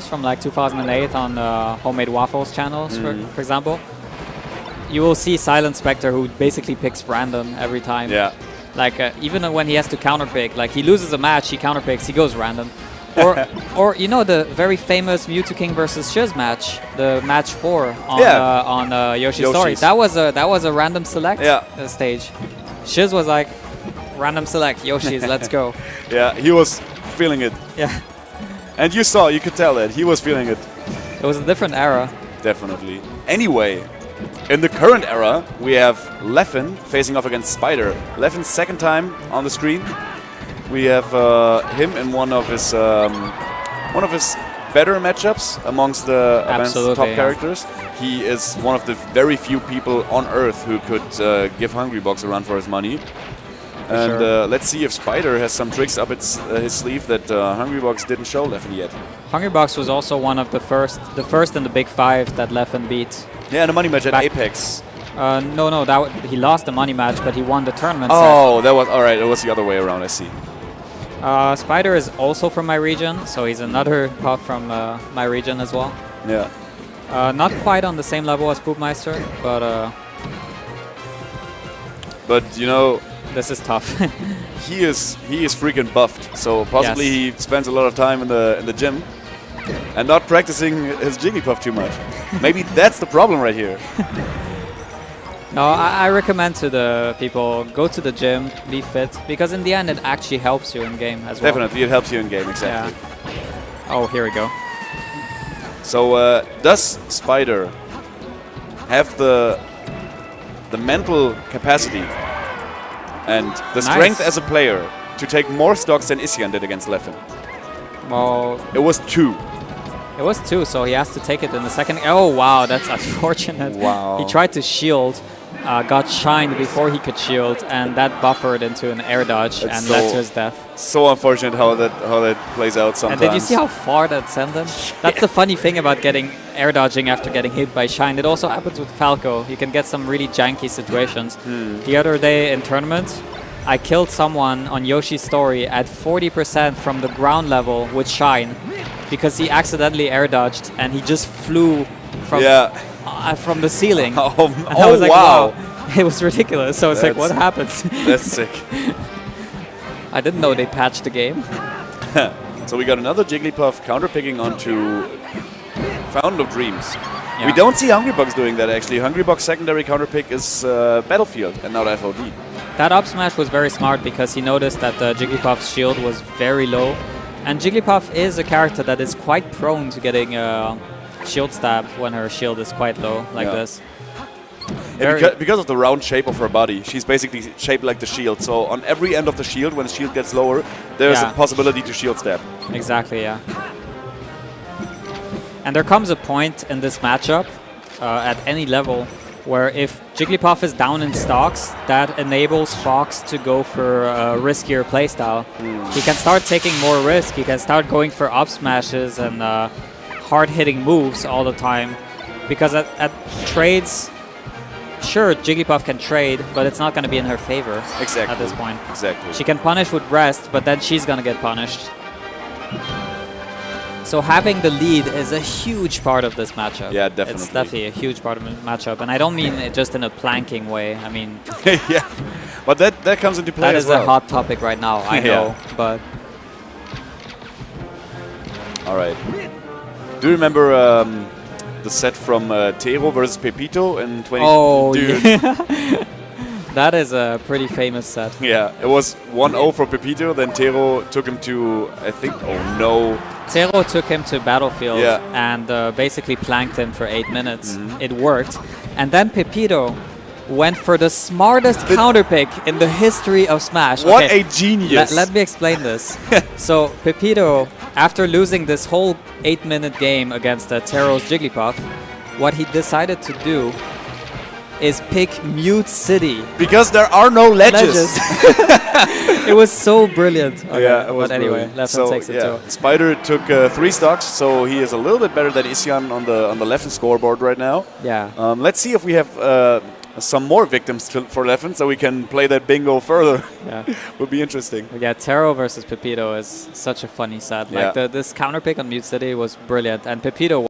videos from like 2008 on Homemade Waffles channels, for example, you will see Silent Spectre who basically picks random every time. Yeah. Like even when he has to counterpick, like he loses a match, he counterpicks, he goes random. Or you know the very famous Mewtwo King versus Shiz match, the match 4 on Yoshi's Story. That was a random select stage. Shiz was like, random select, Yoshi's, let's go. Yeah, he was feeling it. Yeah. And you could tell that he was feeling it. It was a different era. Definitely. Anyway, in the current era, we have Leffen facing off against Spider. Leffen's second time on the screen. We have him in one of his better matchups amongst the top characters. He is one of the very few people on Earth who could give Hungrybox a run for his money. And let's see if Spider has some tricks up his sleeve that Hungrybox didn't show Leffen yet. Hungrybox was also one of the first in the Big Five that Leffen beat. Yeah, in a money match at Apex. No, he lost the money match, but he won the tournament set. That was alright. It was the other way around. I see. Spider is also from my region, so he's another puff from my region as well. Yeah. Not quite on the same level as Poopmeister, but. But you know. This is tough. he is freaking buffed, so possibly he spends a lot of time in the gym and not practicing his Jigglypuff too much. Maybe that's the problem right here. No, I recommend to the people, go to the gym, be fit, because in the end it actually helps you in game as well. Definitely, it helps you in game, exactly. Yeah. Oh, here we go. So does Spider have the mental capacity and the strength as a player to take more stocks than Isyan did against Leffen? Well, it was 2. It was 2, so he has to take it in the second. Oh, wow, that's unfortunate. Wow. He tried to shield, got shined before he could shield, and that buffered into an air dodge and led to his death. So unfortunate how that plays out sometimes. And did you see how far that sent him? That's the funny thing about getting air dodging after getting hit by shine. It also happens with Falco. You can get some really janky situations. The other day in tournament, I killed someone on Yoshi's Story at 40% from the ground level with shine because he accidentally air dodged and he just flew from the ceiling. And I was like, wow. It was ridiculous. So it's like, what happened? That's sick. I didn't know they patched the game. So we got another Jigglypuff counterpicking onto Fountain of Dreams. Yeah. We don't see Hungrybox doing that actually. Hungrybox secondary counterpick is Battlefield and not FOD. That up smash was very smart because he noticed that Jigglypuff's shield was very low. And Jigglypuff is a character that is quite prone to getting shield stabbed when her shield is quite low, like this. Yeah, because of the round shape of her body, she's basically shaped like the shield. So on every end of the shield, when the shield gets lower, there's a possibility to shield stab. Exactly, yeah. And there comes a point in this matchup at any level where if Jigglypuff is down in stocks, that enables Fox to go for a riskier playstyle. He can start taking more risk. He can start going for up smashes and hard-hitting moves all the time. Because at trades, sure, Jigglypuff can trade, but it's not going to be in her favor at this point. Exactly. She can punish with rest, but then she's going to get punished. So having the lead is a huge part of this matchup. Yeah, definitely. It's definitely a huge part of the matchup. And I don't mean it just in a planking way. I mean... yeah, but that comes into play as well. That is a hot topic right now, I know, but... All right. Do you remember the set from Tero versus Pepito in 20... Oh, yeah. That is a pretty famous set. Yeah, it was 1-0 for Pepito, then Tero took him to, I think, oh no. Tero took him to Battlefield and basically planked him for 8 minutes. It worked. And then Pepito went for the smartest counterpick in the history of Smash. What a genius! Let me explain this. So Pepito, after losing this whole 8-minute game against Tero's Jigglypuff, what he decided to do is pick Mute City. Because there are no ledges. It was so brilliant. Okay, yeah, it was but anyway, Leffen takes it too. Spider took 3 stocks, so he is a little bit better than Isyan on the Leffen scoreboard right now. Yeah. Let's see if we have some more victims for Leffen, so we can play that bingo further. Yeah. Would be interesting. Yeah, Taro versus Pepito is such a funny set. Like this counter pick on Mute City was brilliant, and Pepito